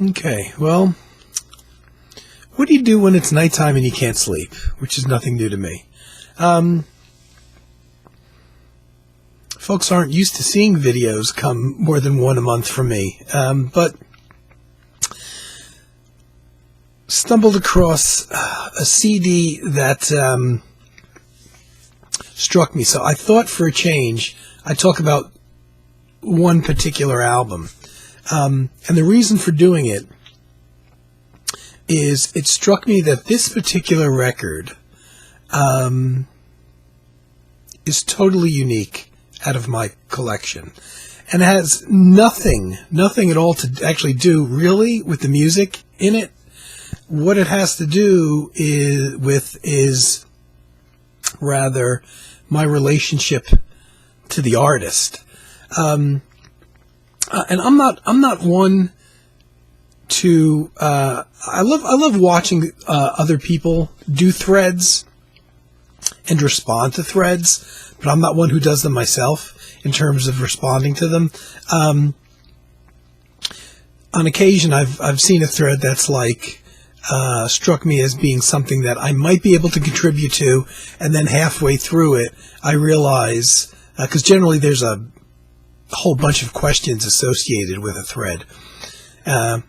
Okay, well, what do you do when it's nighttime and you can't sleep? Which is nothing new to me. Folks aren't used to seeing videos come more than one a month from me, but stumbled across a CD that struck me. So I thought for a change, I'd talk about one particular album. And the reason for doing it is it struck me that this particular record is totally unique out of my collection and has nothing at all to actually do really with the music in it. What it has to do is rather my relationship to the artist. And I'm not one to I love watching other people do threads and respond to threads, but I'm not one who does them myself in terms of responding to them. On occasion, I've seen a thread that's like struck me as being something that I might be able to contribute to, and then halfway through it, I realize because generally there's a whole bunch of questions associated with a thread.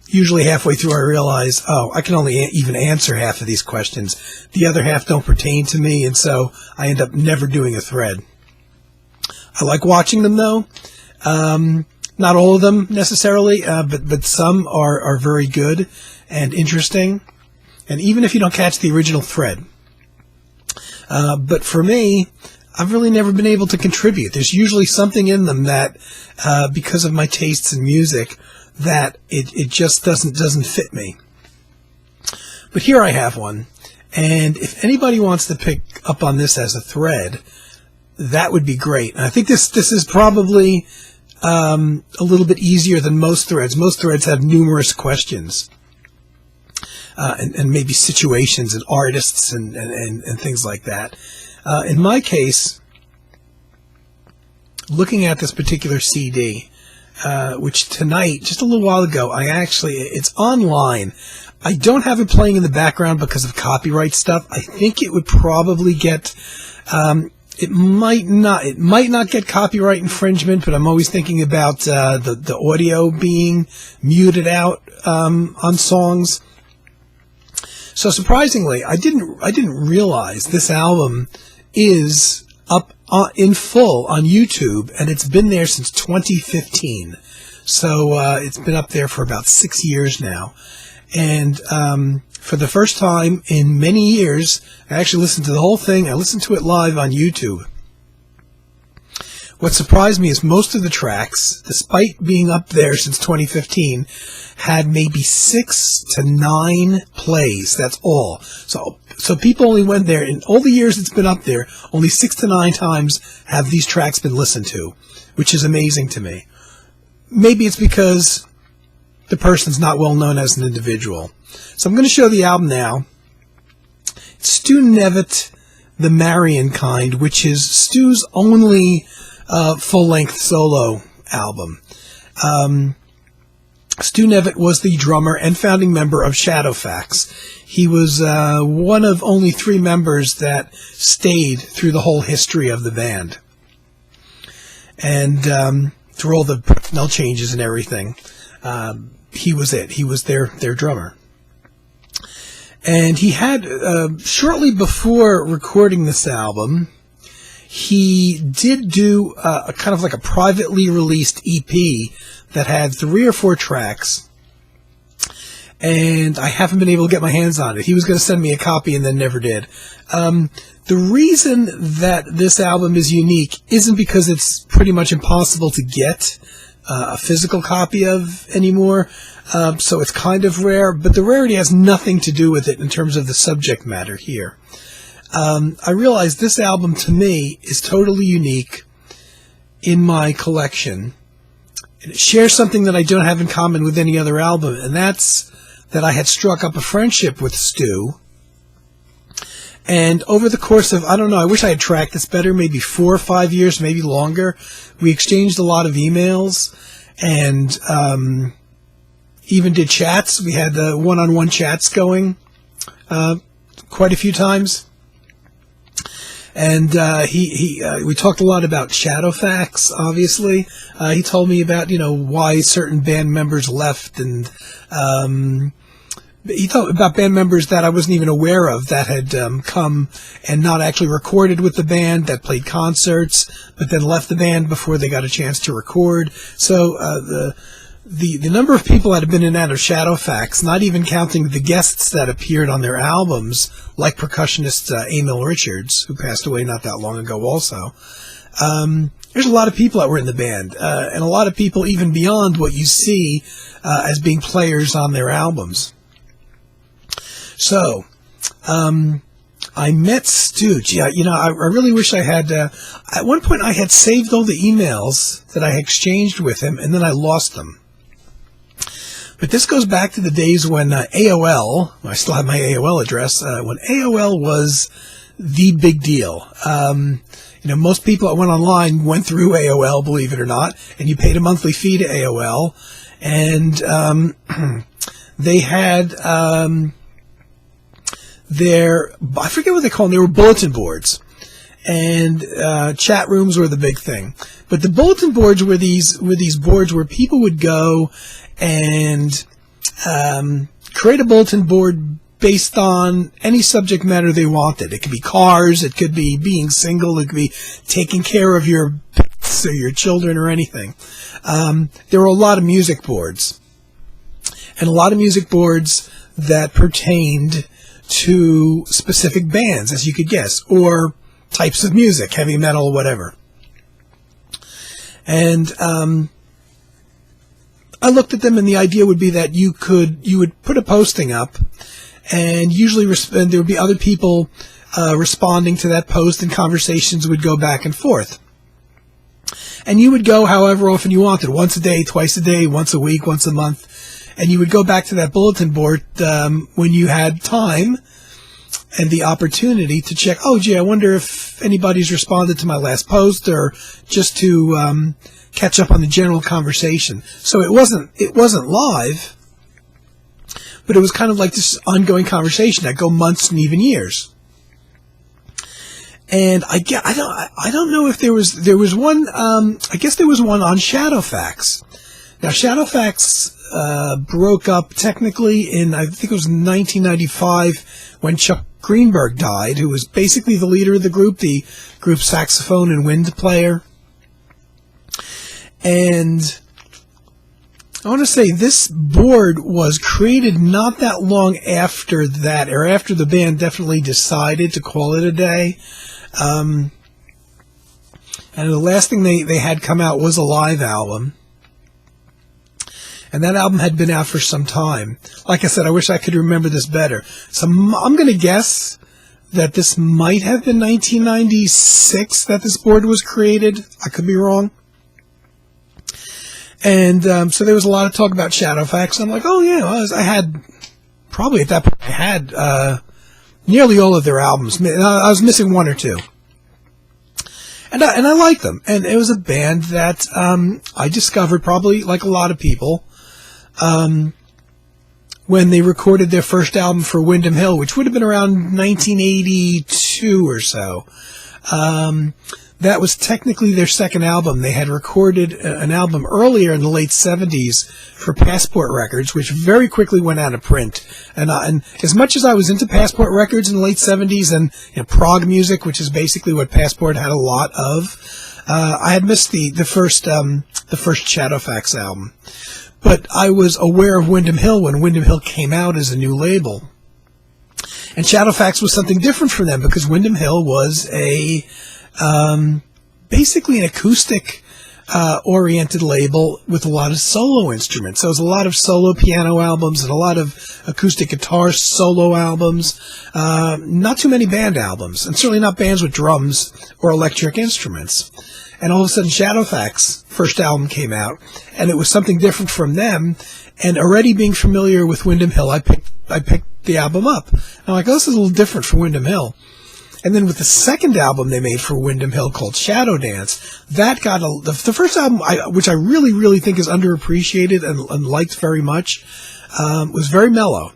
Usually halfway through I realize, I can only even answer half of these questions. The other half don't pertain to me, and so I end up never doing a thread. I like watching them though. Not all of them necessarily, but some are very good and interesting. And even if you don't catch the original thread. But for me, I've really never been able to contribute. There's usually something in them that, because of my tastes in music, that it just doesn't fit me. But here I have one, and if anybody wants to pick up on this as a thread, that would be great. And I think this is probably a little bit easier than most threads. Most threads have numerous questions and maybe situations and artists and things like that. In my case, looking at this particular CD, which tonight, just a little while ago, it's online. I don't have it playing in the background because of copyright stuff. I think it would probably get, it might not get copyright infringement, but I'm always thinking about the audio being muted out on songs. So surprisingly, I didn't realize this album is up in full on YouTube, and it's been there since 2015. So it's been up there for about 6 years now. And for the first time in many years, I actually listened to the whole thing. I listened to it live on YouTube. What surprised me is most of the tracks, despite being up there since 2015, had maybe 6 to 9 plays. That's all. So people only went there, in all the years it's been up there, only 6 to 9 times have these tracks been listened to, which is amazing to me. Maybe it's because the person's not well known as an individual. So I'm going to show the album now. It's Stu Nevitt, The Marion Kind, which is Stu's only full-length solo album. Stu Nevitt was the drummer and founding member of Shadowfax. He was one of only 3 members that stayed through the whole history of the band. And through all the personnel changes and everything, he was it. He was their drummer. And he had, shortly before recording this album, he did do a kind of like a privately released EP that had 3 or 4 tracks, and I haven't been able to get my hands on it. He was going to send me a copy and then never did. The reason that this album is unique isn't because it's pretty much impossible to get a physical copy of anymore, so it's kind of rare, but the rarity has nothing to do with it in terms of the subject matter here. I realize this album, to me, is totally unique in my collection. And it shares something that I don't have in common with any other album, and that's that I had struck up a friendship with Stu. And over the course of, I don't know, I wish I had tracked this better, maybe 4 or 5 years, maybe longer, we exchanged a lot of emails, and even did chats. We had one-on-one chats going quite a few times. And we talked a lot about Shadowfax, obviously. He told me about, why certain band members left, and he talked about band members that I wasn't even aware of that had come and not actually recorded with the band, that played concerts, but then left the band before they got a chance to record. So the number of people that have been in and out of Shadowfax, not even counting the guests that appeared on their albums, like percussionist Emil Richards, who passed away not that long ago also. There's a lot of people that were in the band, and a lot of people even beyond what you see as being players on their albums. So, I met Stu. Gee, I really wish I had... at one point, I had saved all the emails that I had exchanged with him, and then I lost them. But this goes back to the days when AOL, I still have my AOL address, when AOL was the big deal. Most people that went online went through AOL, believe it or not, and you paid a monthly fee to AOL, and they had I forget what they call them, they were bulletin boards. And chat rooms were the big thing. But the bulletin boards were these boards where people would go and create a bulletin board based on any subject matter they wanted. It could be cars, it could be being single, it could be taking care of your pets or your children or anything. There were a lot of music boards. And a lot of music boards that pertained to specific bands, as you could guess, or types of music, heavy metal, whatever. And I looked at them, and the idea would be that you would put a posting up, and usually there would be other people responding to that post, and conversations would go back and forth. And you would go however often you wanted, once a day, twice a day, once a week, once a month, and you would go back to that bulletin board when you had time and the opportunity to check, oh, gee, I wonder if anybody's responded to my last post, or just to catch up on the general conversation. So it wasn't live, but it was kind of like this ongoing conversation that go months and even years. And I don't know if there was one. I guess there was one on Shadowfax. Now Shadowfax broke up technically in, I think it was 1995, when Chuck Greenberg died, who was basically the leader of the group's saxophone and wind player. And I want to say this board was created not that long after that, or after the band definitely decided to call it a day. And the last thing they had come out was a live album. And that album had been out for some time. Like I said, I wish I could remember this better. So I'm going to guess that this might have been 1996 that this board was created. I could be wrong. And so there was a lot of talk about Shadowfax. I'm like, oh yeah, I had, probably at that point, I had nearly all of their albums. I was missing one or two. And I liked them. And it was a band that I discovered, probably like a lot of people, when they recorded their first album for Windham Hill, which would have been around 1982 or so. That was technically their second album. They had recorded an album earlier in the late 70s for Passport Records, which very quickly went out of print. And as much as I was into Passport Records in the late 70s and prog music, which is basically what Passport had a lot of, I had missed the first Shadowfax album. But I was aware of Windham Hill when Windham Hill came out as a new label. And Shadowfax was something different for them, because Windham Hill was basically an acoustic oriented label with a lot of solo instruments. So it was a lot of solo piano albums and a lot of acoustic guitar solo albums. Not too many band albums, and certainly not bands with drums or electric instruments. And all of a sudden Shadowfax first album came out, and it was something different from them. And already being familiar with Windham Hill, I picked the album up. And I'm like, oh, this is a little different from Windham Hill. And then with the second album they made for Windham Hill called Shadow Dance, that got the first album, which I really, really think is underappreciated and liked very much, was very mellow.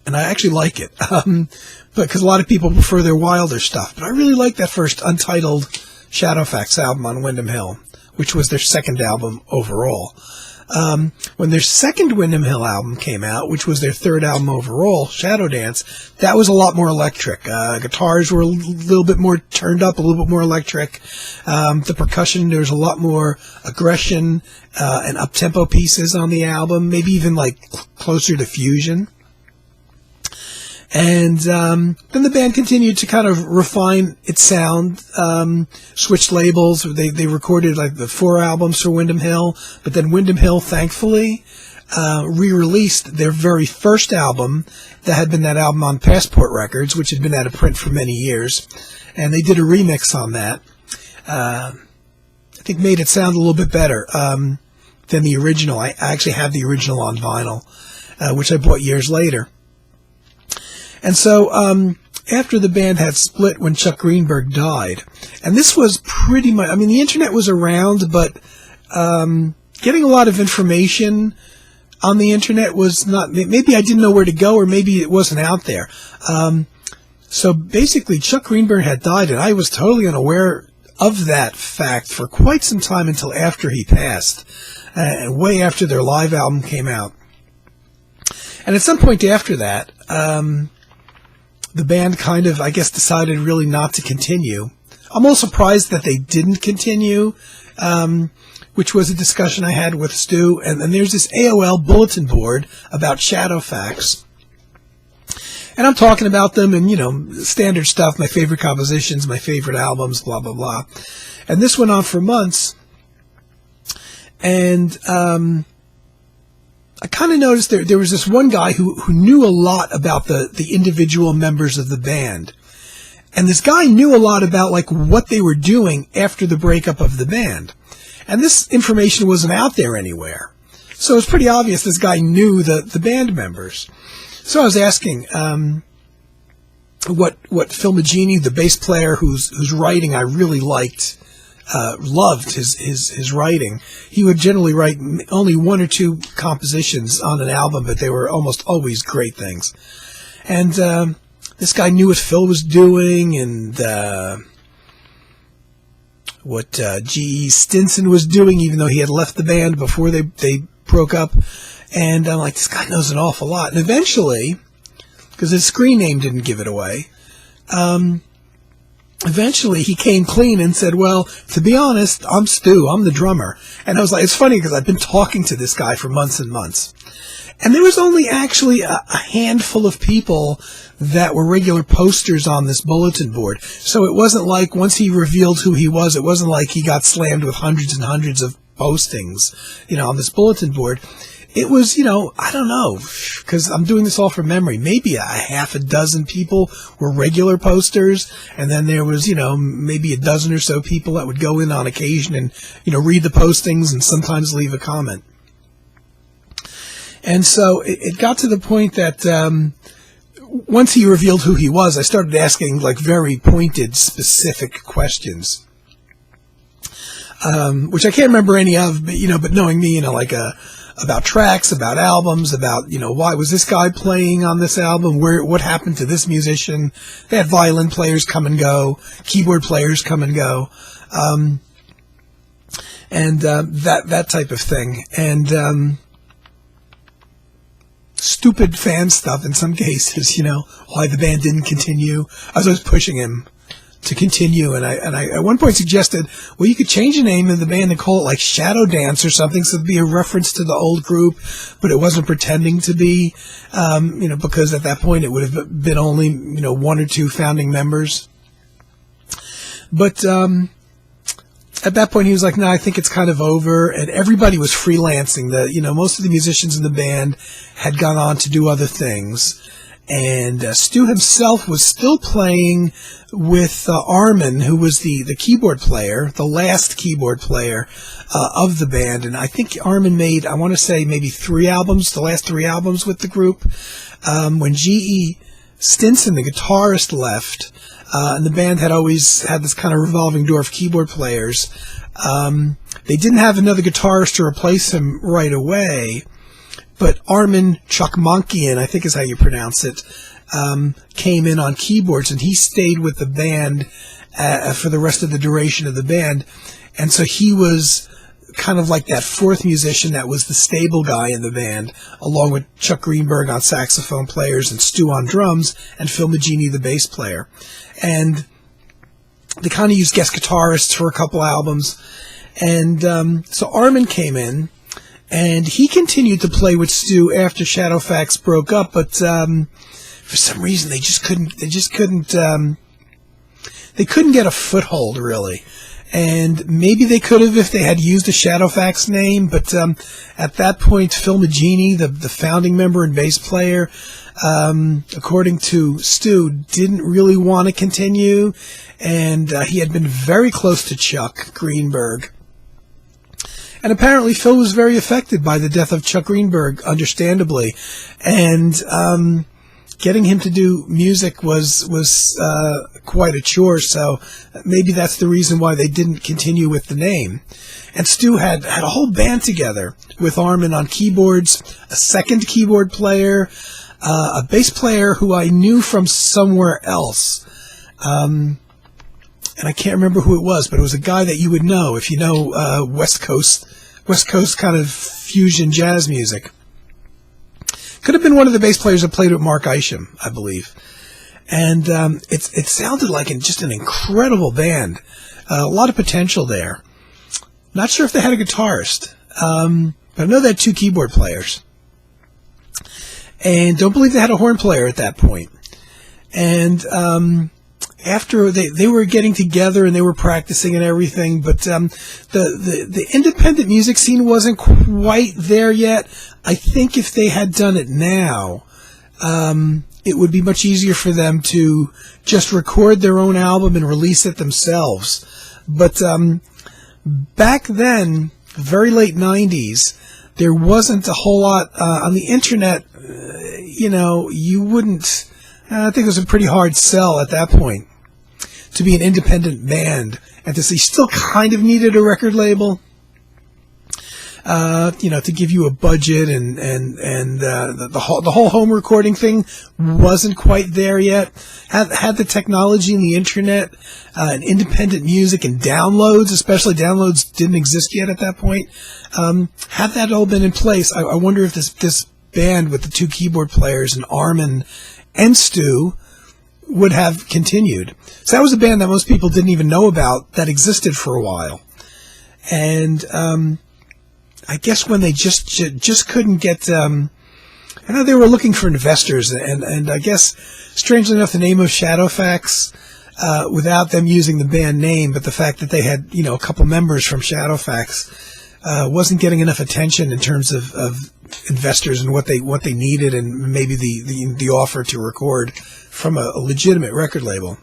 And I actually like it, because a lot of people prefer their wilder stuff. But I really like that first Untitled Shadowfax album on Windham Hill, which was their second album overall. When their second Windham Hill album came out, which was their third album overall, Shadow Dance, that was a lot more electric. Guitars were a little bit more turned up, a little bit more electric. The percussion, there was a lot more aggression and up-tempo pieces on the album, maybe even like closer to fusion. And then the band continued to kind of refine its sound, switched labels. They recorded like the 4 albums for Windham Hill, but then Windham Hill, thankfully, re-released their very first album that had been that album on Passport Records, which had been out of print for many years. And they did a remix on that. I think made it sound a little bit better than the original. I actually have the original on vinyl, which I bought years later. And so after the band had split when Chuck Greenberg died, and this was pretty much, I mean, the internet was around, but getting a lot of information on the internet was not, maybe I didn't know where to go, or maybe it wasn't out there. So basically, Chuck Greenberg had died, and I was totally unaware of that fact for quite some time until after he passed, and way after their live album came out. And at some point after that, the band kind of, I guess, decided really not to continue. I'm all surprised that they didn't continue, which was a discussion I had with Stu. And there's this AOL bulletin board about Shadowfax. And I'm talking about them and, you know, standard stuff, my favorite compositions, my favorite albums, blah, blah, blah. And this went on for months. And I kind of noticed there was this one guy who knew a lot about the individual members of the band. And this guy knew a lot about like what they were doing after the breakup of the band. And this information wasn't out there anywhere. So it was pretty obvious this guy knew the band members. So I was asking what Phil Magini, the bass player whose writing I really liked, loved his writing. He would generally write only 1 or 2 compositions on an album, but they were almost always great things. And this guy knew what Phil was doing and what G.E. Stinson was doing, even though he had left the band before they broke up. And I'm like, this guy knows an awful lot. And eventually, because his screen name didn't give it away, eventually he came clean and said, well, to be honest, I'm Stu, I'm the drummer. And I was like, it's funny because I've been talking to this guy for months and months. And there was only actually a handful of people that were regular posters on this bulletin board. So it wasn't like once he revealed who he was, it wasn't like he got slammed with hundreds and hundreds of postings, you know, on this bulletin board. It was, you know, I don't know, because I'm doing this all from memory. Maybe a half a dozen people were regular posters, and then there was, you know, maybe a dozen or so people that would go in on occasion and, you know, read the postings and sometimes leave a comment. And so it got to the point that once he revealed who he was, I started asking, like, very pointed, specific questions, which I can't remember any of, but, you know, but knowing me, you know, like about tracks, about albums, about, you know, why was this guy playing on this album? What happened to this musician? They had violin players come and go, keyboard players come and go, and that type of thing. And stupid fan stuff in some cases, you know, why the band didn't continue. I was always pushing him to continue, and I at one point suggested, well, you could change the name of the band and call it like Shadow Dance or something, so it'd be a reference to the old group, but it wasn't pretending to be, you know, because at that point it would have been only, you know, 1 or 2 founding members. But at that point he was like, no, I think it's kind of over, and everybody was freelancing. You know, most of the musicians in the band had gone on to do other things. And Stu himself was still playing with Armin, who was the keyboard player, the last keyboard player of the band. And I think Armin made, I want to say, maybe 3 albums, the last 3 albums with the group. When G.E. Stinson, the guitarist, left, and the band had always had this kind of revolving door of keyboard players. They didn't have another guitarist to replace him right away, but Armin Chukmankian, I think is how you pronounce it, came in on keyboards, and he stayed with the band for the rest of the duration of the band. And so he was kind of like that fourth musician that was the stable guy in the band, along with Chuck Greenberg on saxophone players and Stu on drums and Phil Magini, the bass player. And they kind of used guest guitarists for a couple albums. And so Armin came in, and he continued to play with Stu after Shadowfax broke up, but for some reason they couldn't get a foothold, really. And maybe they could have if they had used a Shadowfax name, but at that point, Phil Magini, the founding member and bass player, according to Stu, didn't really want to continue, and he had been very close to Chuck Greenberg. And apparently Phil was very affected by the death of Chuck Greenberg, understandably, and getting him to do music was quite a chore, so maybe that's the reason why they didn't continue with the name. And Stu had a whole band together with Armin on keyboards, a second keyboard player, a bass player who I knew from somewhere else, and I can't remember who it was, but it was a guy that you would know if you know West Coast kind of fusion jazz music. Could have been one of the bass players that played with Mark Isham, I believe. And it sounded like just an incredible band. A lot of potential there. Not sure if they had a guitarist. But I know they had two keyboard players. And don't believe they had a horn player at that point. And after they were getting together and they were practicing and everything, but the independent music scene wasn't quite there yet. I think if they had done it now, it would be much easier for them to just record their own album and release it themselves. But back then, very late 90s, there wasn't a whole lot on the internet. You wouldn't. I think it was a pretty hard sell at that point to be an independent band, and to say still kind of needed a record label, to give you a budget, and the whole home recording thing wasn't quite there yet. Had the technology and the internet, and independent music and downloads, especially downloads didn't exist yet at that point. Had that all been in place, I wonder if this band with the two keyboard players and Armin and Stu would have continued. So that was a band that most people didn't even know about that existed for a while. And I guess when they just couldn't get, I know they were looking for investors, and I guess, strangely enough, the name of Shadowfax, without them using the band name, but the fact that they had, a couple members from Shadowfax, wasn't getting enough attention in terms of investors and what they needed, and maybe the offer to record from a legitimate record label.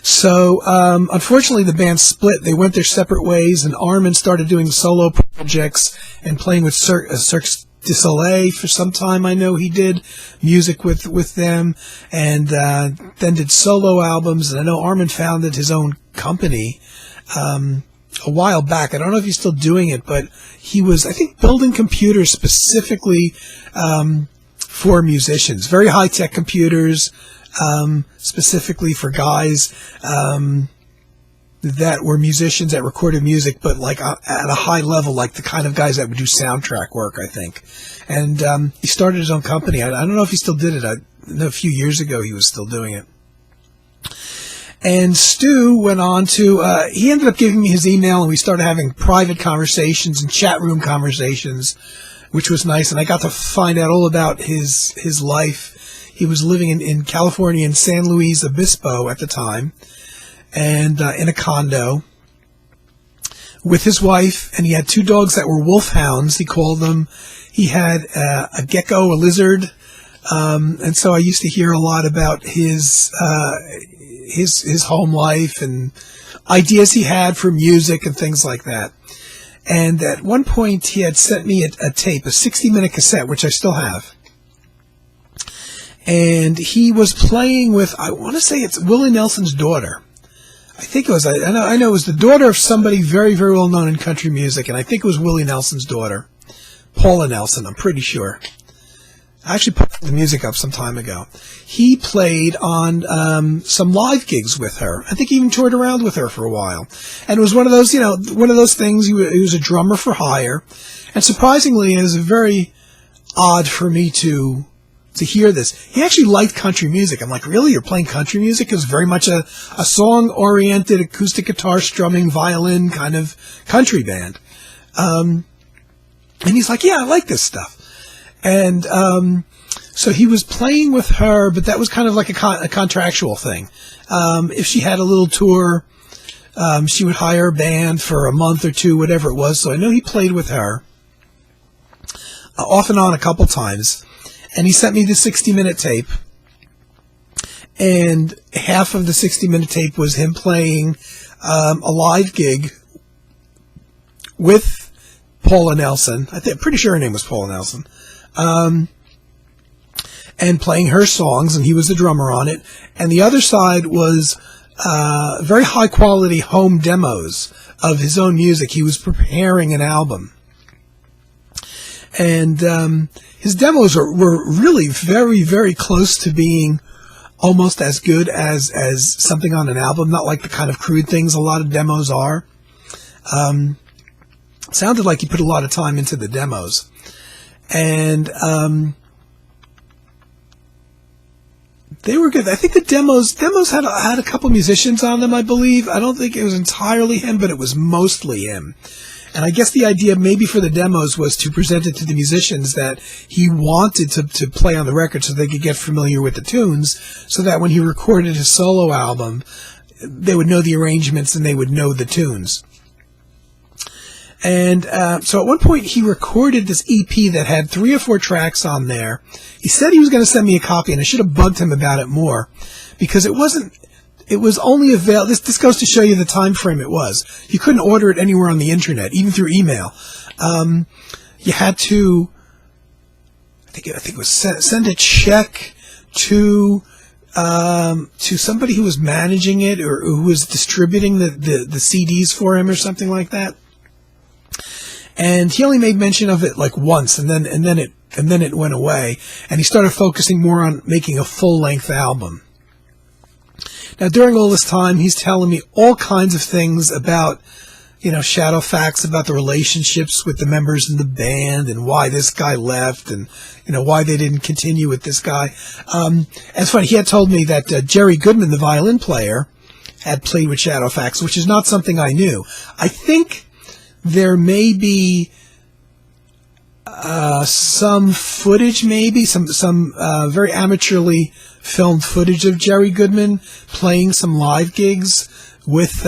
So, unfortunately, the band split. They went their separate ways, and Armin started doing solo projects and playing with Cirque du Soleil for some time. I know he did music with them, and then did solo albums. And I know Armin founded his own company a while back. I don't know if he's still doing it, but he was, I think, building computers specifically for musicians. Very high-tech computers, specifically for guys that were musicians that recorded music, but like at a high level, like the kind of guys that would do soundtrack work, I think. And he started his own company. I don't know if he still did it. I know a few years ago he was still doing it. And Stu went on to, he ended up giving me his email, and we started having private conversations and chat room conversations, which was nice. And I got to find out all about his life. He was living in California, in San Luis Obispo at the time, and in a condo with his wife, and he had two dogs that were wolfhounds, he called them. He had a gecko, a lizard, and so I used to hear a lot about his home life and ideas he had for music and things like that. And at one point, he had sent me a tape, a 60-minute cassette, which I still have. and he was playing with, I want to say it's Willie Nelson's daughter. I think it was, I know it was the daughter of somebody very, very well known in country music, and I think it was Willie Nelson's daughter, Paula Nelson, I'm pretty sure. I actually put the music up some time ago. He played on some live gigs with her. I think he even toured around with her for a while. And it was one of those, one of those things, he was a drummer for hire. And surprisingly, it was very odd for me to hear this. He actually liked country music. I'm like, really? You're playing country music? It was very much a song-oriented, acoustic guitar strumming, violin kind of country band. And he's like, yeah, I like this stuff. And so he was playing with her, but that was kind of like a contractual thing. If she had a little tour, she would hire a band for a month or two, whatever it was. So I know he played with her off and on a couple times. And he sent me the 60-minute tape. And half of the 60-minute tape was him playing a live gig with Paula Nelson. I'm pretty sure her name was Paula Nelson. And playing her songs, and he was the drummer on it. And the other side was very high-quality home demos of his own music. He was preparing an album. And his demos were really very, very close to being almost as good as something on an album, not like the kind of crude things a lot of demos are. It sounded like he put a lot of time into the demos. And they were good. I think the demos had a couple musicians on them, I believe. I don't think it was entirely him, but it was mostly him. And I guess the idea maybe for the demos was to present it to the musicians that he wanted to play on the record so they could get familiar with the tunes, so that when he recorded his solo album, they would know the arrangements and they would know the tunes. And so at one point he recorded this EP that had 3 or 4 tracks on there. He said he was going to send me a copy, and I should have bugged him about it more, because it was only available. This goes to show you the time frame it was. You couldn't order it anywhere on the internet, even through email. You had to, I think it was send a check to somebody who was managing it or who was distributing the CDs for him or something like that. And he only made mention of it like once, and then it went away, and he started focusing more on making a full-length album. Now, during all this time, he's telling me all kinds of things about, Shadowfax, about the relationships with the members in the band and why this guy left and, why they didn't continue with this guy. And it's funny, he had told me that Jerry Goodman, the violin player, had played with Shadowfax, which is not something I knew. I think there may be some footage, maybe some very amateurly filmed footage of Jerry Goodman playing some live gigs with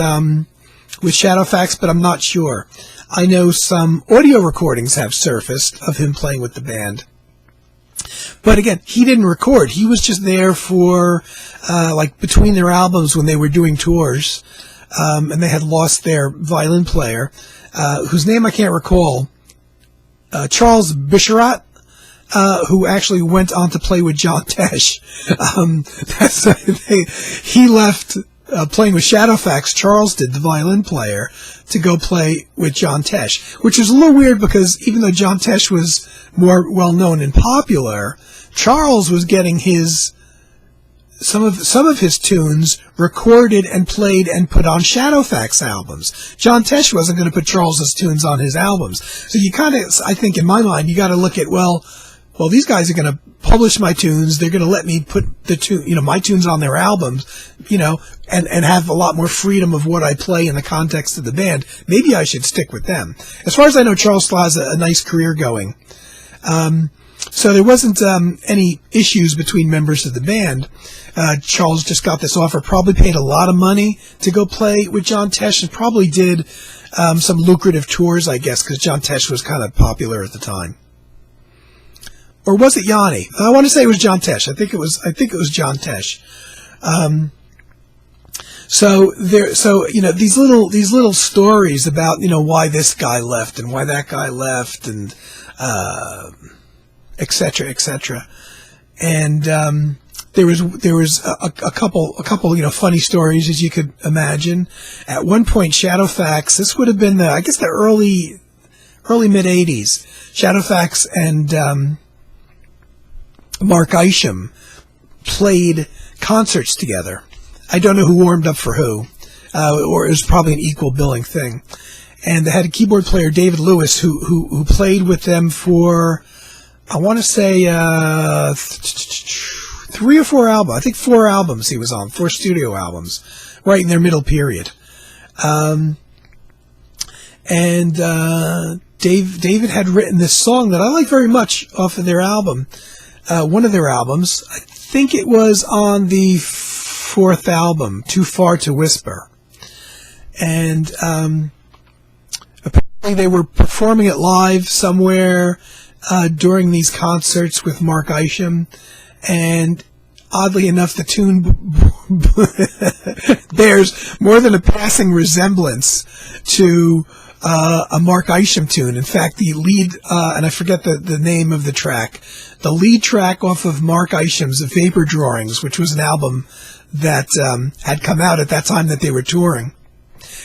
Shadowfax, but I'm not sure. I know some audio recordings have surfaced of him playing with the band. But again, he didn't record. He was just there for like between their albums when they were doing tours, and they had lost their violin player, whose name I can't recall. Charles Bisharat, who actually went on to play with John Tesh. He left playing with Shadowfax. Charles did, the violin player, to go play with John Tesh, which is a little weird because even though John Tesh was more well-known and popular, Charles was getting some of his tunes recorded and played and put on Shadowfax albums. John Tesh wasn't going to put Charles's tunes on his albums. So you kind of, I think in my mind, you got to look at, well, these guys are going to publish my tunes. They're going to let me put my tunes on their albums, and have a lot more freedom of what I play in the context of the band. Maybe I should stick with them. As far as I know, Charles still has a nice career going. So there wasn't any issues between members of the band. Charles just got this offer, probably paid a lot of money to go play with John Tesh, and probably did some lucrative tours, I guess, because John Tesh was kind of popular at the time. Or was it Yanni? I want to say it was John Tesh. I think it was John Tesh. So these little stories about why this guy left and why that guy left and etc. And there was a couple funny stories, as you could imagine. At one point, Shadowfax, this would have been the early mid '80s. Shadowfax and Mark Isham played concerts together. I don't know who warmed up for who, or it was probably an equal billing thing. And they had a keyboard player, David Lewis, who played with them for, I want to say, 3 or 4 albums. I think 4 albums he was on, 4 studio albums, right in their middle period. David had written this song that I like very much off of their album, one of their albums. I think it was on the 4th album, Too Far to Whisper. And apparently they were performing it live somewhere during these concerts with Mark Isham, and oddly enough, the tune bears more than a passing resemblance to a Mark Isham tune. In fact, the lead, and I forget the name of the track, the lead track off of Mark Isham's Vapor Drawings, which was an album that had come out at that time that they were touring.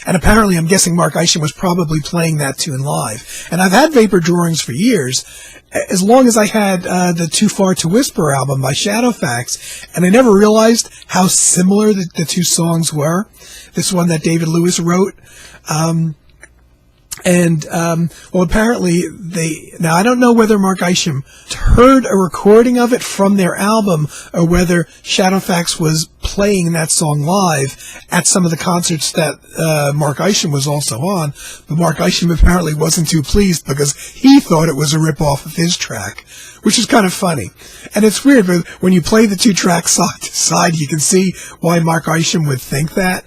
And apparently, I'm guessing Mark Isham was probably playing that tune live. And I've had Vapor Drawings for years, as long as I had the Too Far to Whisper album by Shadowfax, and I never realized how similar the two songs were. This one that David Lewis wrote. Well, apparently now I don't know whether Mark Isham heard a recording of it from their album or whether Shadowfax was playing that song live at some of the concerts that Mark Isham was also on, but Mark Isham apparently wasn't too pleased because he thought it was a rip-off of his track, which is kind of funny. And it's weird, but when you play the two tracks side to side, you can see why Mark Isham would think that.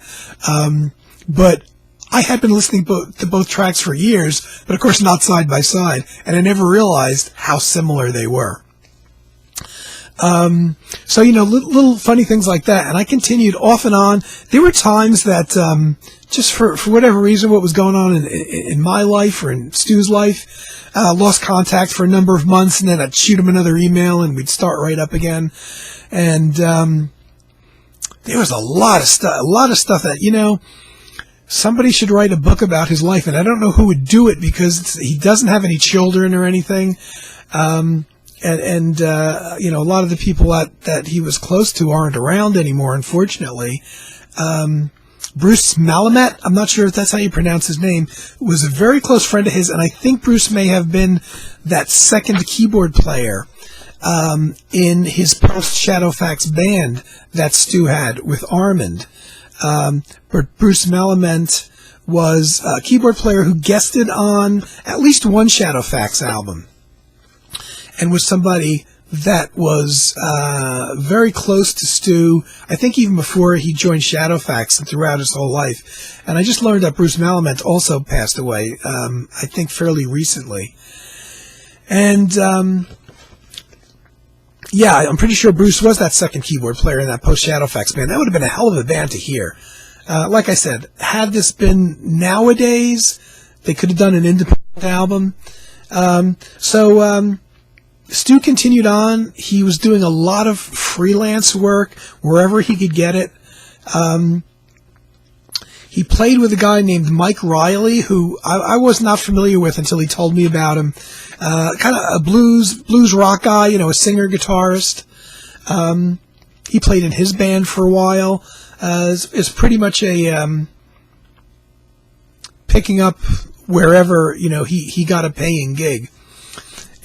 But I had been listening to both tracks for years, but of course not side by side, and I never realized how similar they were. So, little funny things like that, and I continued off and on. There were times that, just for whatever reason, what was going on in my life or in Stu's life, lost contact for a number of months, and then I'd shoot him another email, and we'd start right up again. And there was a lot of stuff that, somebody should write a book about his life, and I don't know who would do it because he doesn't have any children or anything. A lot of the people that he was close to aren't around anymore, unfortunately. Bruce Malumet, I'm not sure if that's how you pronounce his name, was a very close friend of his, and I think Bruce may have been that second keyboard player in his post-Shadowfax band that Stu had with Armand. But Bruce Malumet was a keyboard player who guested on at least one Shadowfax album, and was somebody that was very close to Stu, I think even before he joined Shadowfax and throughout his whole life. And I just learned that Bruce Malumet also passed away, I think fairly recently. And yeah, I'm pretty sure Bruce was that second keyboard player in that post-Shadowfax band. That would have been a hell of a band to hear. Like I said, had this been nowadays, they could have done an independent album. Stu continued on. He was doing a lot of freelance work wherever he could get it. He played with a guy named Mike Riley, who I was not familiar with until he told me about him. Kind of a blues rock guy, a singer, guitarist. He played in his band for a while. It's pretty much a picking up wherever he got a paying gig.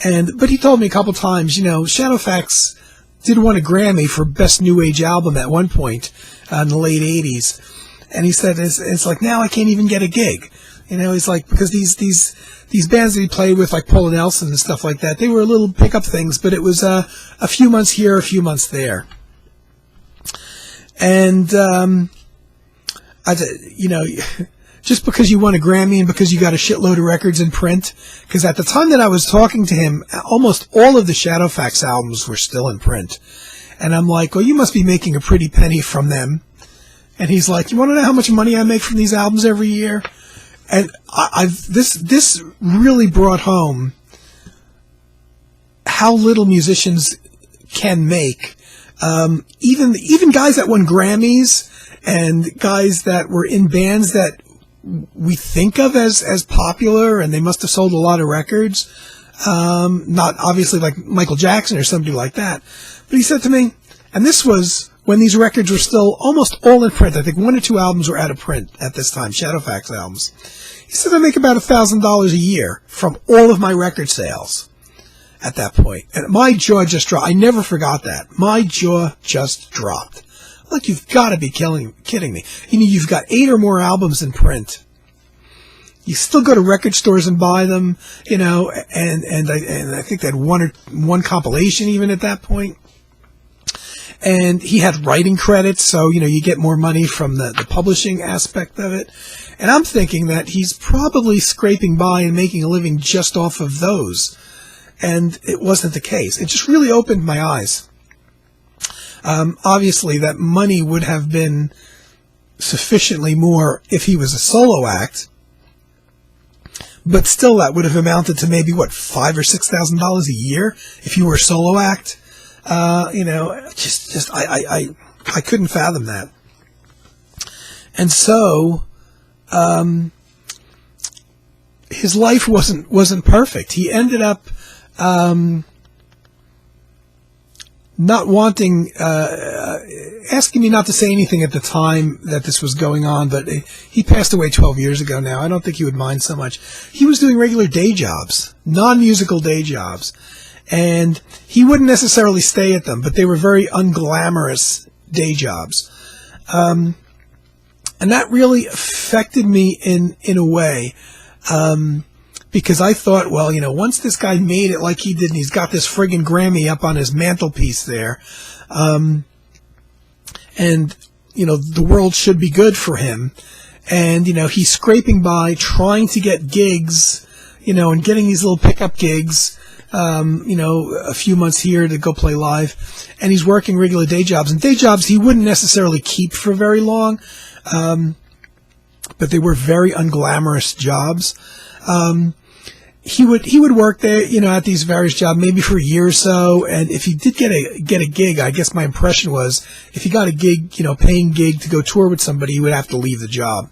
But he told me a couple times, Shadowfax did win a Grammy for Best New Age Album at one point in the late '80s, and he said it's like now I can't even get a gig. He's like, because these bands that he played with, like Paul and Nelson and stuff like that, they were little pickup things, but it was a few months here, a few months there. And just because you won a Grammy and because you got a shitload of records in print, because at the time that I was talking to him, almost all of the Shadowfax albums were still in print. And I'm like, well, you must be making a pretty penny from them. And he's like, you want to know how much money I make from these albums every year? And this really brought home how little musicians can make. Even guys that won Grammys and guys that were in bands that we think of as popular, and they must have sold a lot of records. Not obviously like Michael Jackson or somebody like that. But he said to me, and this was when these records were still almost all in print. I think 1 or 2 albums were out of print at this time, Shadowfax albums. He said I make about $1,000 a year from all of my record sales at that point. And my jaw just dropped. I never forgot that. My jaw just dropped. Like, you've got to be kidding me. You know, you've got 8 or more albums in print. You still go to record stores and buy them, you know, and I think they had one compilation even at that point. And he had writing credits, so, you know, you get more money from the publishing aspect of it. And I'm thinking that he's probably scraping by and making a living just off of those. And it wasn't the case. It just really opened my eyes. Obviously, that money would have been sufficiently more if he was a solo act. But still, that would have amounted to maybe, what, $5,000 or $6,000 a year if you were a solo act. You know, I couldn't fathom that. And so, his life wasn't perfect. He ended up, not wanting, asking me not to say anything at the time that this was going on, but he passed away 12 years ago now. I don't think he would mind so much. He was doing regular day jobs, non-musical day jobs. And he wouldn't necessarily stay at them, but they were very unglamorous day jobs. And that really affected me in a way, because I thought, well, you know, once this guy made it like he did, and he's got this friggin' Grammy up on his mantelpiece there, and, you know, the world should be good for him. And, you know, he's scraping by, trying to get gigs, you know, and getting these little pickup gigs, you know, a few months here to go play live. And he's working regular day jobs. And day jobs he wouldn't necessarily keep for very long, but they were very unglamorous jobs. He would work there, you know, at these various jobs, maybe for a year or so. And if he did get a gig, I guess my impression was, if he got a gig, you know, paying gig to go tour with somebody, he would have to leave the job.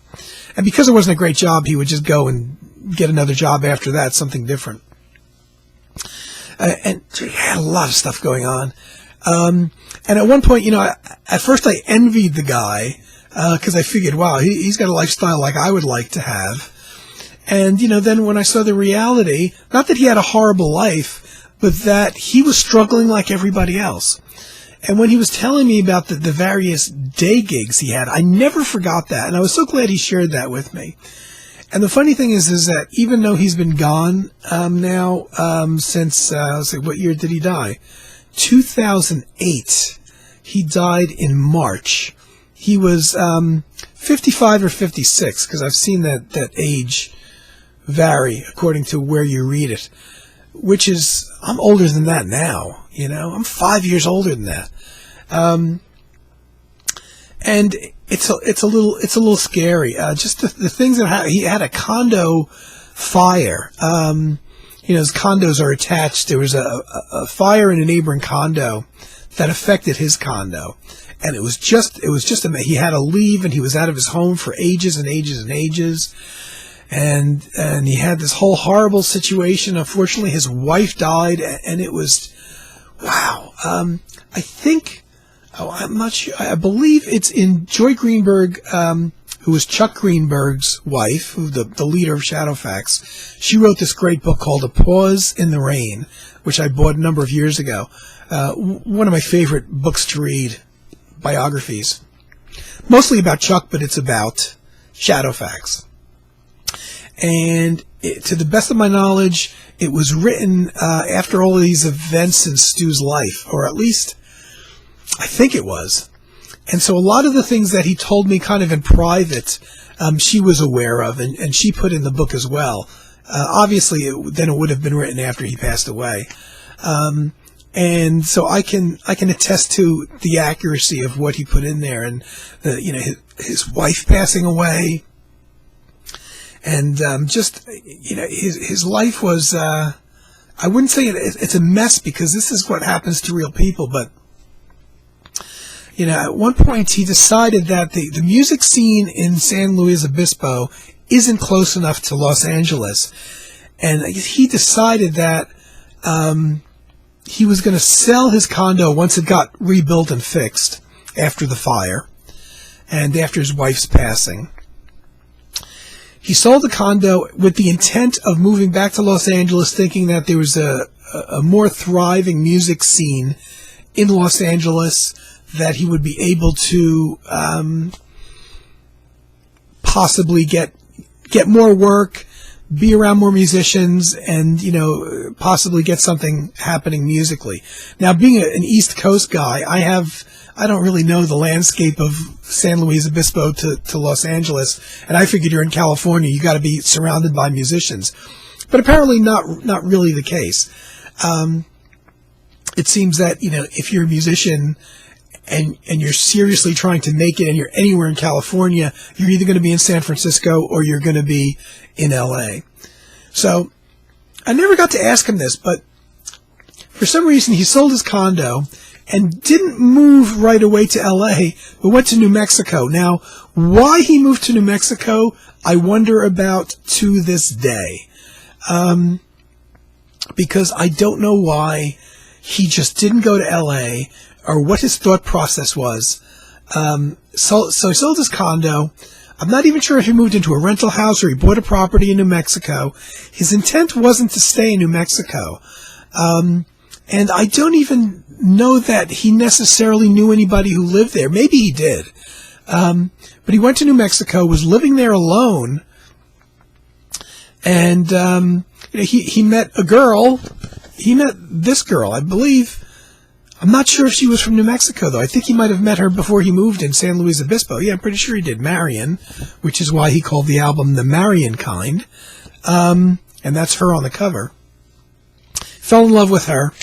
And because it wasn't a great job, he would just go and get another job after that, something different. And he had a lot of stuff going on. And at one point, you know, at first I envied the guy, because I figured, wow, he's got a lifestyle like I would like to have. And, you know, then when I saw the reality, not that he had a horrible life, but that he was struggling like everybody else. And when he was telling me about the various day gigs he had, I never forgot that. And I was so glad he shared that with me. And the funny thing is that even though he's been gone now since, let's see, what year did he die? 2008. He died in March. He was 55 or 56, because I've seen that age vary according to where you read it, which is, I'm older than that now, you know, I'm 5 years older than that. And it's a little scary. Just the things that he had a condo fire. You know, his condos are attached. There was a fire in a neighboring condo that affected his condo. And it was just he had to leave, and he was out of his home for ages and ages and ages. And he had this whole horrible situation. Unfortunately, his wife died, and it was, wow. I think, I'm not sure, I believe it's in Joy Greenberg, who was Chuck Greenberg's wife, the leader of Shadowfax. She wrote this great book called A Pause in the Rain, which I bought a number of years ago. One of my favorite books to read, biographies. Mostly about Chuck, but it's about Shadowfax. And to the best of my knowledge, it was written after all of these events in Stu's life, or at least I think it was. And so a lot of the things that he told me kind of in private, she was aware of, and she put in the book as well. Obviously, then it would have been written after he passed away. And so I can attest to the accuracy of what he put in there, and you know, his wife passing away. And just, you know, his life was I wouldn't say it's a mess, because this is what happens to real people, but at one point he decided that the music scene in San Luis Obispo isn't close enough to Los Angeles, and he decided that he was going to sell his condo once it got rebuilt and fixed after the fire and after his wife's passing. He sold the condo with the intent of moving back to Los Angeles, thinking that there was a more thriving music scene in Los Angeles, that he would be able to possibly get more work, be around more musicians, and possibly get something happening musically. Now, being an East Coast guy, I don't really know the landscape of San Luis Obispo to Los Angeles, and I figured you're in California, you got to be surrounded by musicians, but apparently not really the case. It seems that if you're a musician and you're seriously trying to make it, and you're anywhere in California, you're either going to be in San Francisco or you're going to be in LA. So I never got to ask him this, but for some reason he sold his condo and didn't move right away to LA, but went to New Mexico. Now, why he moved to New Mexico, I wonder about to this day. Because I don't know why he just didn't go to LA, or what his thought process was. So he sold his condo. I'm not even sure if he moved into a rental house or he bought a property in New Mexico. His intent wasn't to stay in New Mexico. And I don't even know that he necessarily knew anybody who lived there. Maybe he did. But he went to New Mexico, was living there alone, and he met a girl. He met this girl, I believe. I'm not sure if she was from New Mexico, though. I think he might have met her before he moved in San Luis Obispo. Yeah, I'm pretty sure he did. Marion, which is why he called the album The Marion Kind. And that's her on the cover. Fell in love with her.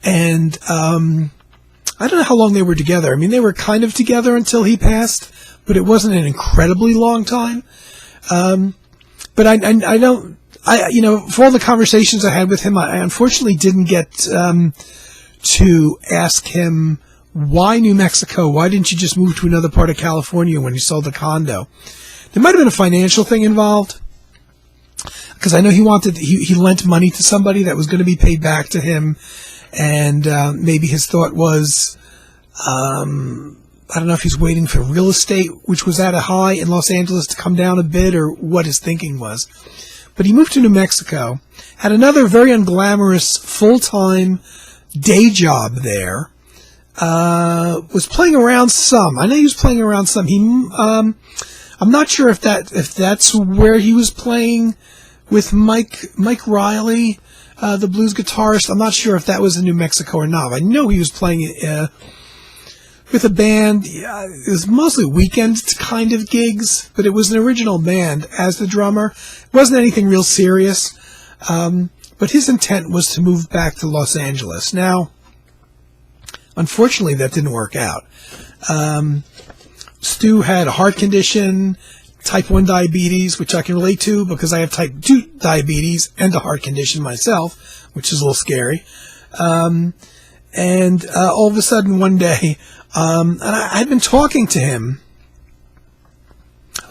And I don't know how long they were together. I mean, they were kind of together until he passed, but it wasn't an incredibly long time. But I don't, for all the conversations I had with him, I unfortunately didn't get to ask him, why New Mexico? Why didn't you just move to another part of California when you sold the condo? There might have been a financial thing involved, because I know he lent money to somebody that was going to be paid back to him, and maybe his thought was, I don't know if he's waiting for real estate, which was at a high in Los Angeles, to come down a bit, or what his thinking was. But he moved to New Mexico, had another very unglamorous full-time day job there, was playing around some. I know he was playing around some. I'm not sure if that's where he was playing with Mike Riley, the blues guitarist. I'm not sure if that was in New Mexico or not. I know he was playing with a band. It was mostly weekend kind of gigs, but it was an original band as the drummer. It wasn't anything real serious. But his intent was to move back to Los Angeles. Now, unfortunately, that didn't work out. Stu had a heart condition, type 1 diabetes, which I can relate to because I have type 2 diabetes and a heart condition myself, which is a little scary. And all of a sudden one day, and I'd been talking to him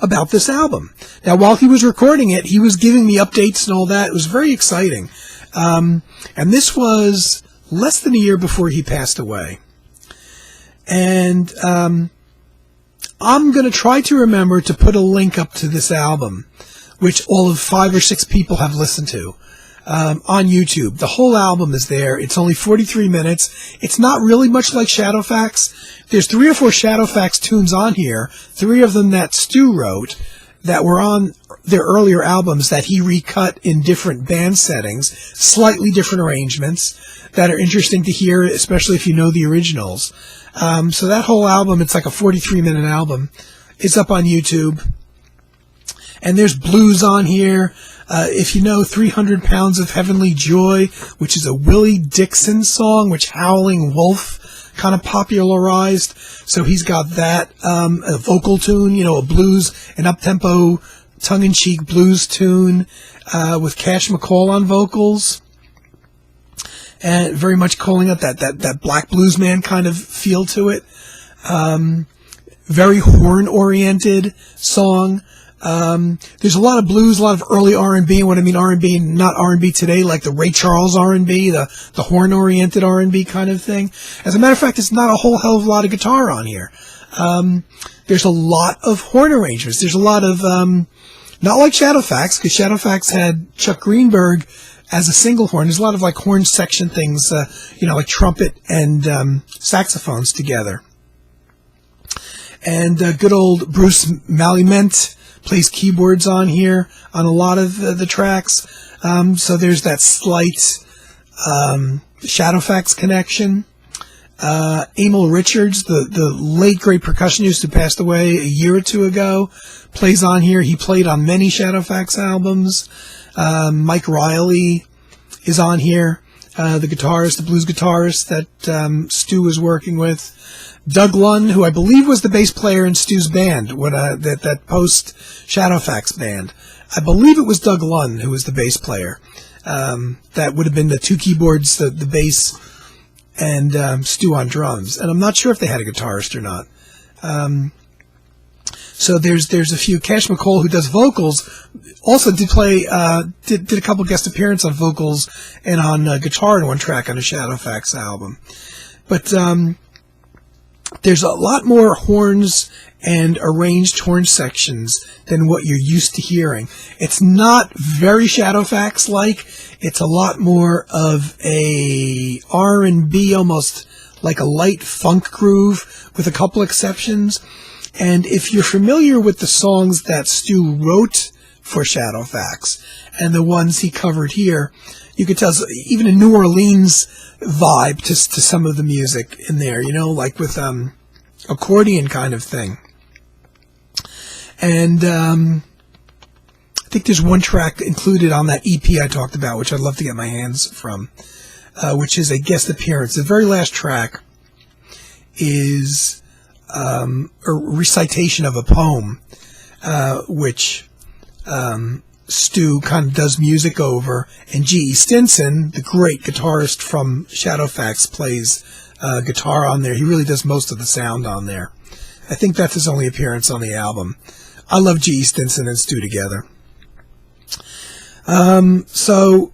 about this album. Now, while he was recording it, he was giving me updates and all that. It was very exciting. And this was less than a year before he passed away. And I'm going to try to remember to put a link up to this album, which all of 5 or 6 people have listened to, on YouTube. The whole album is there. It's only 43 minutes. It's not really much like Shadowfax. There's 3 or 4 Shadowfax tunes on here, 3 of them that Stu wrote, that were on their earlier albums that he recut in different band settings, slightly different arrangements that are interesting to hear, especially if you know the originals. So that whole album, it's like a 43-minute album. It's up on YouTube. And there's blues on here. If you know 300 Pounds of Heavenly Joy, which is a Willie Dixon song, which Howling Wolf kind of popularized. So he's got that, a vocal tune, a blues, an up-tempo, tongue-in-cheek blues tune, with Cash McCall on vocals. and very much calling out that black blues man kind of feel to it. Very horn-oriented song. There's a lot of blues, a lot of early R&B, and when I mean R&B, not R&B today, like the Ray Charles R&B, the horn-oriented R&B kind of thing. As a matter of fact, it's not a whole hell of a lot of guitar on here. There's a lot of horn arrangements. There's a lot of, not like Shadowfax, because Shadowfax had Chuck Greenberg as a single horn. There's a lot of like horn section things, like trumpet and saxophones together. And good old Bruce Malumet plays keyboards on here on a lot of the tracks. So there's that slight Shadowfax connection. Emil Richards, the late great percussionist who passed away a year or two ago, plays on here. He played on many Shadowfax albums. Mike Riley is on here, the guitarist, the blues guitarist that Stu was working with. Doug Lunn, who I believe was the bass player in Stu's band, that post Shadowfax band. I believe it was Doug Lunn who was the bass player. That would have been the two keyboards, the bass, and Stu on drums. And I'm not sure if they had a guitarist or not. So there's a few. Cash McCall, who does vocals, also did play did a couple guest appearances on vocals and on guitar in one track on a Shadowfax album. But there's a lot more horns and arranged horn sections than what you're used to hearing. It's not very Shadowfax-like. It's a lot more of a R&B, almost like a light funk groove, with a couple exceptions. And if you're familiar with the songs that Stu wrote for Shadowfax and the ones he covered here, you could tell even a New Orleans vibe to some of the music in there, like with accordion kind of thing. And I think there's one track included on that EP I talked about, which I'd love to get my hands from, which is a guest appearance. The very last track is a recitation of a poem, which Stu kind of does music over, and G.E. Stinson, the great guitarist from Shadowfax, plays guitar on there. He really does most of the sound on there. I think that's his only appearance on the album. I love G.E. Stinson and Stu together. So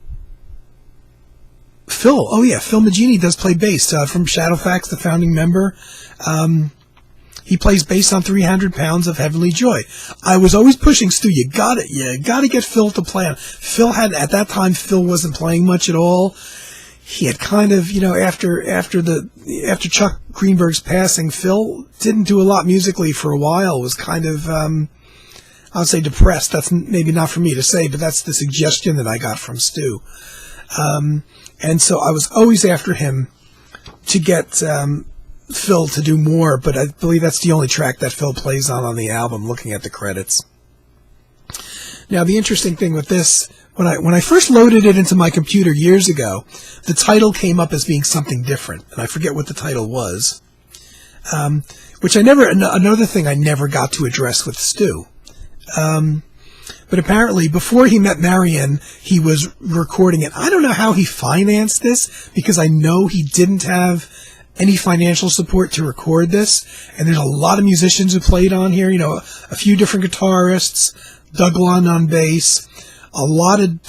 Phil Magini does play bass from Shadowfax, the founding member. He plays bass on 300 Pounds of Heavenly Joy. I was always pushing Stu, you gotta get Phil to play on. At that time, Phil wasn't playing much at all. He had kind of, after Chuck Greenberg's passing, Phil didn't do a lot musically for a while, was kind of, I would say depressed. That's maybe not for me to say, but that's the suggestion that I got from Stu. And so I was always after him to get Phil to do more, but I believe that's the only track that Phil plays on the album, looking at the credits. Now, the interesting thing with this, when I first loaded it into my computer years ago, the title came up as being something different, and I forget what the title was, which another thing I never got to address with Stu. But apparently, before he met Marion, he was recording it. I don't know how he financed this, because I know he didn't have any financial support to record this, and there's a lot of musicians who played on here, a few different guitarists, Doug Lunn on bass, a lot of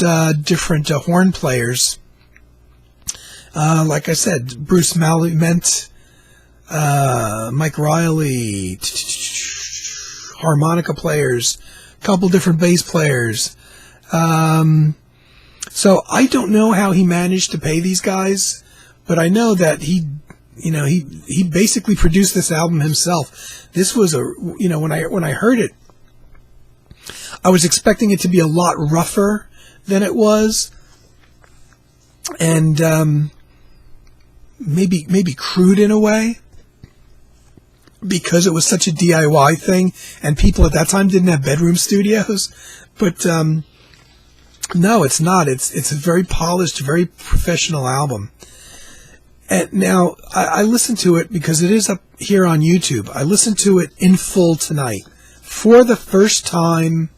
different horn players. Like I said, Bruce Malumet, Mike Riley, harmonica players, a couple different bass players. So I don't know how he managed to pay these guys, but I know that he basically produced this album himself. This was when I heard it, I was expecting it to be a lot rougher than it was, and maybe crude in a way, because it was such a DIY thing, and people at that time didn't have bedroom studios. But no, it's not. It's a very polished, very professional album. And now, I listened to it because it is up here on YouTube. I listened to it in full tonight for the first time,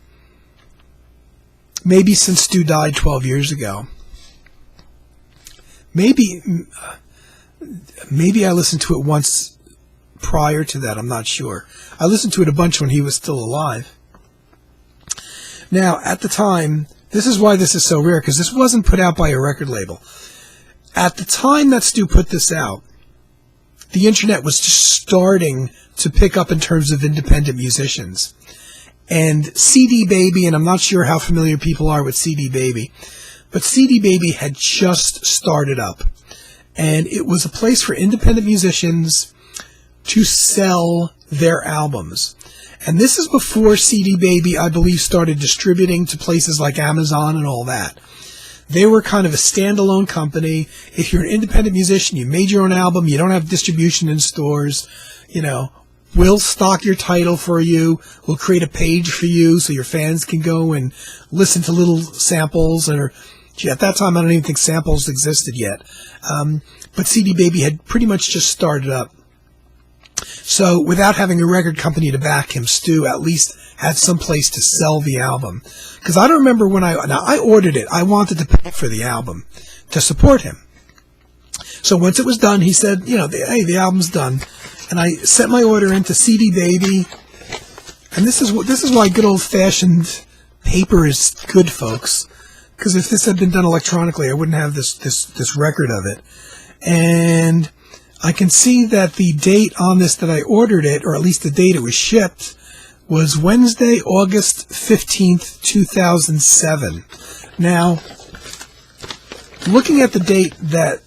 maybe since Stu died 12 years ago. maybe I listened to it once prior to that. I'm not sure. I listened to it a bunch when he was still alive. Now, at the time, this is why this is so rare, because this wasn't put out by a record label. At the time that Stu put this out, the internet was just starting to pick up in terms of independent musicians. And CD Baby, and I'm not sure how familiar people are with CD Baby, but CD Baby had just started up. And it was a place for independent musicians to sell their albums. And this is before CD Baby, I believe, started distributing to places like Amazon and all that. They were kind of a standalone company. If you're an independent musician, you made your own album, you don't have distribution in stores, we'll stock your title for you. We'll create a page for you so your fans can go and listen to little samples. At that time, I don't even think samples existed yet. But CD Baby had pretty much just started up. So without having a record company to back him, Stu at least had some place to sell the album. Because I don't remember when I ordered it. I wanted to pay for the album to support him. So once it was done, he said, hey, the album's done. And I sent my order into CD Baby. And this is why good old-fashioned paper is good, folks. Because if this had been done electronically, I wouldn't have this record of it. And I can see that the date on this that I ordered it, or at least the date it was shipped, was Wednesday, August 15th, 2007. Now, looking at the date that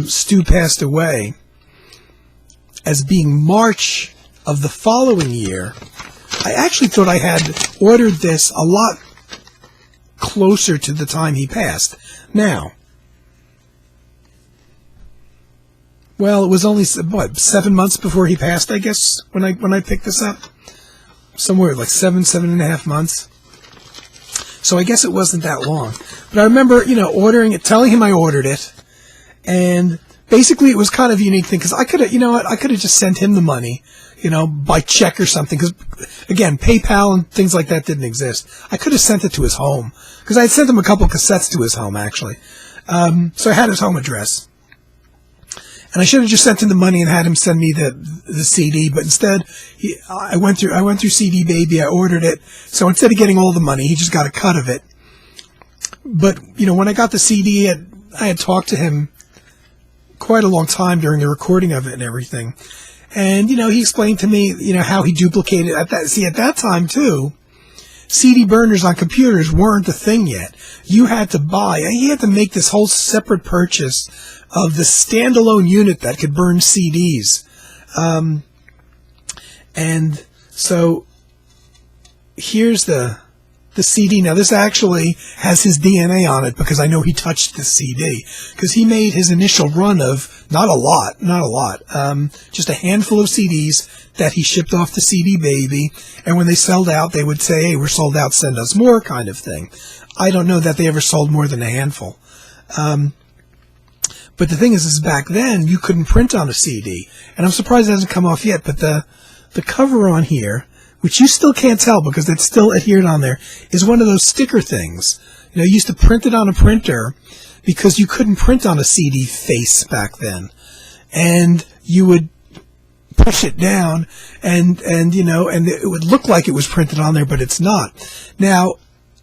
Stu passed away as being March of the following year, I actually thought I had ordered this a lot closer to the time he passed. Now, well, it was only, 7 months before he passed, I guess, when I picked this up? Somewhere like 7.5 months. So I guess it wasn't that long. But I remember, ordering it, telling him I ordered it, and basically it was kind of a unique thing, because I could have just sent him the money, by check or something, because, again, PayPal and things like that didn't exist. I could have sent it to his home, because I had sent him a couple cassettes to his home, actually. So I had his home address. And I should have just sent him the money and had him send me the CD, but instead, I went through CD Baby, I ordered it, so instead of getting all the money, he just got a cut of it. But, when I got the CD, I had talked to him quite a long time during the recording of it and everything. And, he explained to me, how he duplicated at that time, too, CD burners on computers weren't a thing yet. He had to make this whole separate purchase of the standalone unit that could burn CDs. And so here's the CD. Now this actually has his DNA on it, because I know he touched the CD, because he made his initial run of not a lot, just a handful of CDs that he shipped off to CD Baby, and when they sold out, they would say, hey, we're sold out, send us more, kind of thing. I don't know that they ever sold more than a handful. But the thing is back then, you couldn't print on a CD, and I'm surprised it hasn't come off yet, but the cover on here, which you still can't tell because it's still adhered on there, is one of those sticker things. You used to print it on a printer because you couldn't print on a CD face back then. And you would push it down and it would look like it was printed on there, but it's not. Now,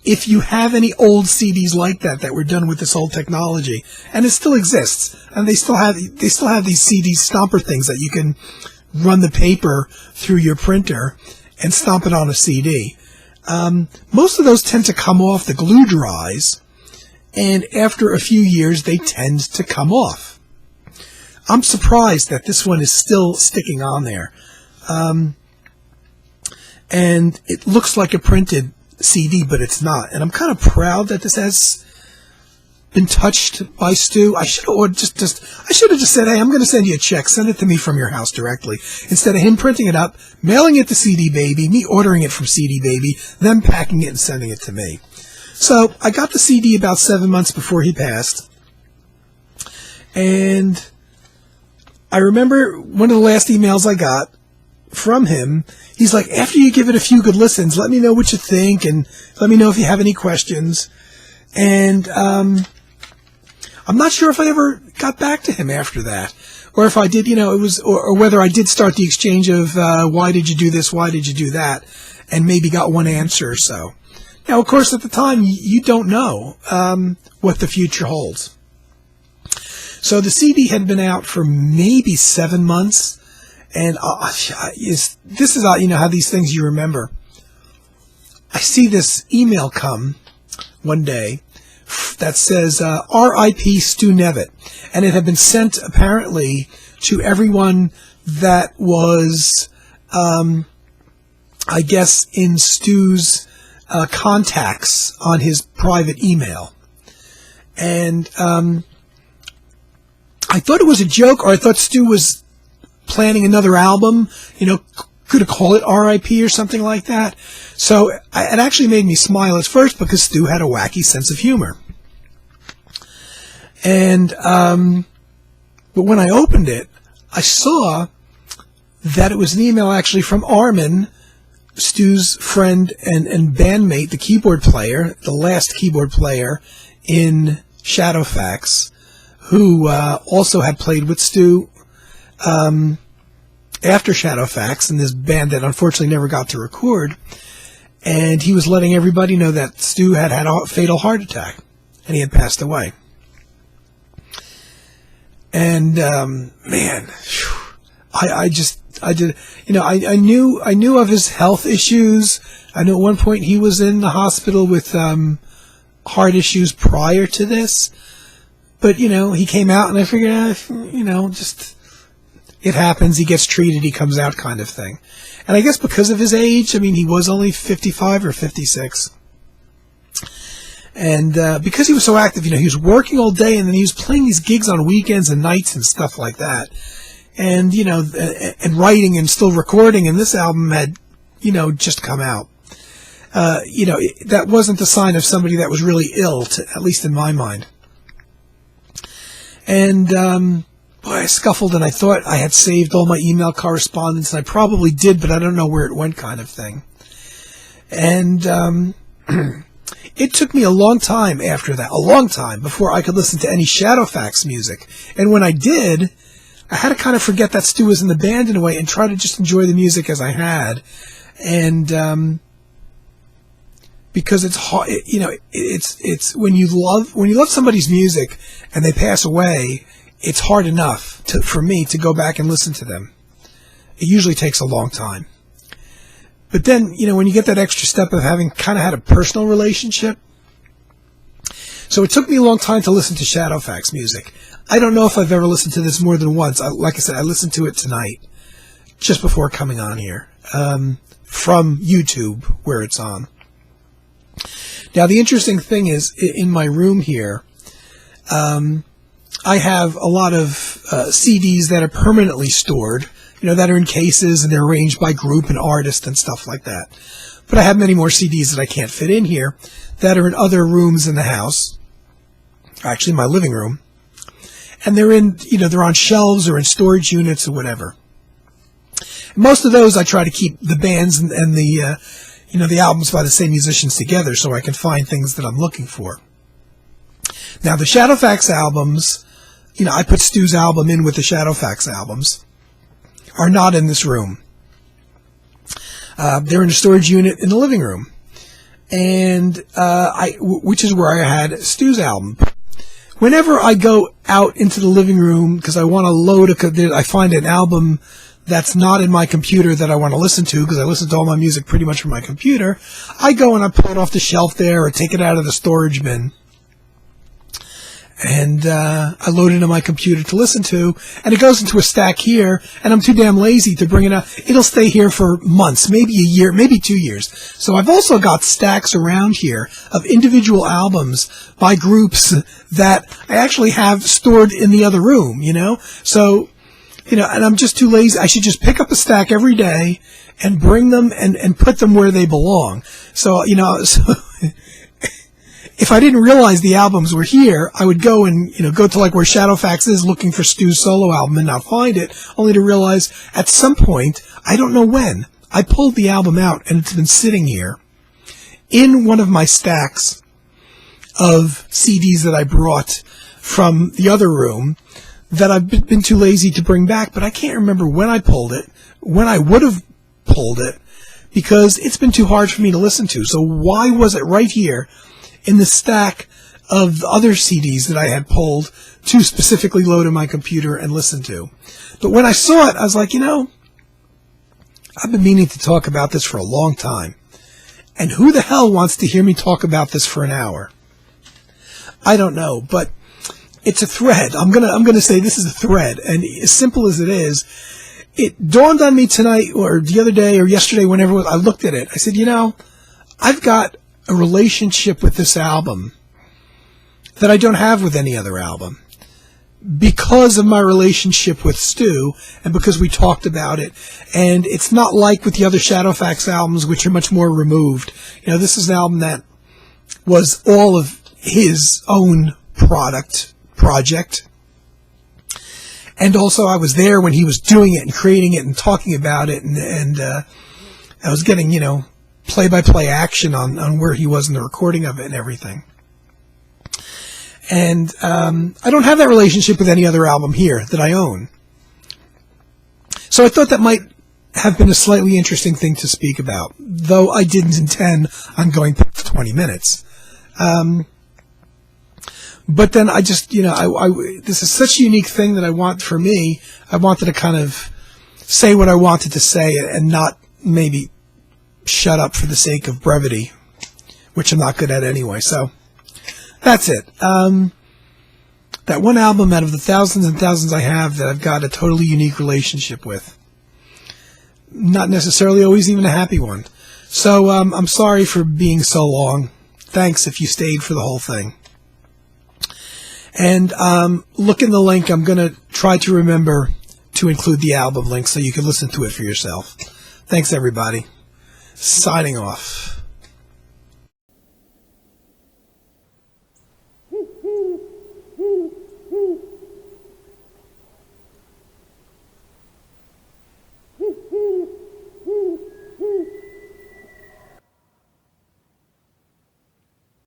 if you have any old CDs like that were done with this old technology, and it still exists, and they still have these CD stomper things that you can run the paper through your printer and stomp it on a CD. Most of those tend to come off, the glue dries, and after a few years they tend to come off. I'm surprised that this one is still sticking on there. And it looks like a printed CD, but it's not. And I'm kind of proud that this has been touched by Stu. I should have just said, hey, I'm going to send you a check. Send it to me from your house directly. Instead of him printing it up, mailing it to CD Baby, me ordering it from CD Baby, them packing it and sending it to me. So I got the CD about 7 months before he passed. And I remember one of the last emails I got from him, he's like, after you give it a few good listens, let me know what you think and let me know if you have any questions. And I I'm not sure if I ever got back to him after that, or if I did, it was, or whether I did start the exchange of why did you do this, why did you do that, and maybe got one answer or so. Now, of course, at the time, you don't know what the future holds. So the CD had been out for maybe 7 months, and this is how these things you remember. I see this email come one day that says R.I.P. Stu Nevitt, and it had been sent apparently to everyone that was, I guess, in Stu's contacts on his private email. And I thought it was a joke, or I thought Stu was planning another album, could have called it R.I.P. or something like that. So it actually made me smile at first because Stu had a wacky sense of humor. And but when I opened it, I saw that it was an email actually from Armin, Stu's friend and bandmate, the keyboard player, the last keyboard player in Shadowfax, who also had played with Stu after Shadowfax in this band that unfortunately never got to record. And he was letting everybody know that Stu had had a fatal heart attack and he had passed away. And man, I knew of his health issues. I know at one point he was in the hospital with heart issues prior to this. But, he came out and I figured, just, it happens, he gets treated, he comes out kind of thing. And I guess because of his age, he was only 55 or 56. And because he was so active, he was working all day and then he was playing these gigs on weekends and nights and stuff like that. And, and writing and still recording, and this album had, just come out. That wasn't the sign of somebody that was really ill, at least in my mind. And, boy, I scuffled and I thought I had saved all my email correspondence, and I probably did, but I don't know where it went kind of thing. And it took me a long time after that, before I could listen to any Shadowfax music. And when I did, I had to kind of forget that Stu was in the band in a way and try to just enjoy the music as I had. And because it's hard, it's when you love somebody's music and they pass away, it's hard enough for me to go back and listen to them. It usually takes a long time. But then, when you get that extra step of having kind of had a personal relationship. So it took me a long time to listen to Shadowfax music. I don't know if I've ever listened to this more than once. Like I said, I listened to it tonight, just before coming on here, from YouTube, where it's on. Now, the interesting thing is, in my room here, I have a lot of CDs that are permanently stored, that are in cases and they're arranged by group and artist and stuff like that. But I have many more CDs that I can't fit in here that are in other rooms in the house, actually my living room. And they're in, they're on shelves or in storage units or whatever. Most of those I try to keep the bands and the, the albums by the same musicians together so I can find things that I'm looking for. Now, the Shadowfax albums, I put Stu's album in with the Shadowfax albums, are not in this room. They're in a storage unit in the living room, and which is where I had Stu's album. Whenever I go out into the living room because I want to load I find an album that's not in my computer that I want to listen to because I listen to all my music pretty much from my computer, I go and I pull it off the shelf there or take it out of the storage bin. And I load it into my computer to listen to, and it goes into a stack here, and I'm too damn lazy to bring it out. It'll stay here for months, maybe a year, maybe 2 years. So I've also got stacks around here of individual albums by groups that I actually have stored in the other room, So, and I'm just too lazy. I should just pick up a stack every day and bring them and put them where they belong. So, if I didn't realize the albums were here, I would go and, go to like where Shadowfax is looking for Stu's solo album and not find it, only to realize at some point, I don't know when, I pulled the album out and it's been sitting here in one of my stacks of CDs that I brought from the other room that I've been too lazy to bring back, but I can't remember when I pulled it, when I would have pulled it, because it's been too hard for me to listen to. So why was it right here in the stack of the other CDs that I had pulled to specifically load in my computer and listen to? But when I saw it, I was like, I've been meaning to talk about this for a long time. And who the hell wants to hear me talk about this for an hour? I don't know, but it's a thread. I'm gonna say this is a thread, and as simple as it is, it dawned on me tonight or the other day or yesterday, whenever I looked at it. I said, I've got a relationship with this album that I don't have with any other album, because of my relationship with Stu and because we talked about it. And it's not like with the other Shadowfax albums, which are much more removed. This is an album that was all of his own project. And also I was there when he was doing it and creating it and talking about it. And I was getting, play-by-play action on where he was in the recording of it and everything. And I don't have that relationship with any other album here that I own. So I thought that might have been a slightly interesting thing to speak about, though I didn't intend on going for 20 minutes. But then I just, this is such a unique thing that I want for me. I wanted to kind of say what I wanted to say and not maybe shut up for the sake of brevity, which I'm not good at anyway. So that's it. That one album out of the thousands and thousands I have that I've got a totally unique relationship with. Not necessarily always even a happy one. So I'm sorry for being so long. Thanks if you stayed for the whole thing. And look in the link. I'm going to try to remember to include the album link so you can listen to it for yourself. Thanks, everybody. Signing off.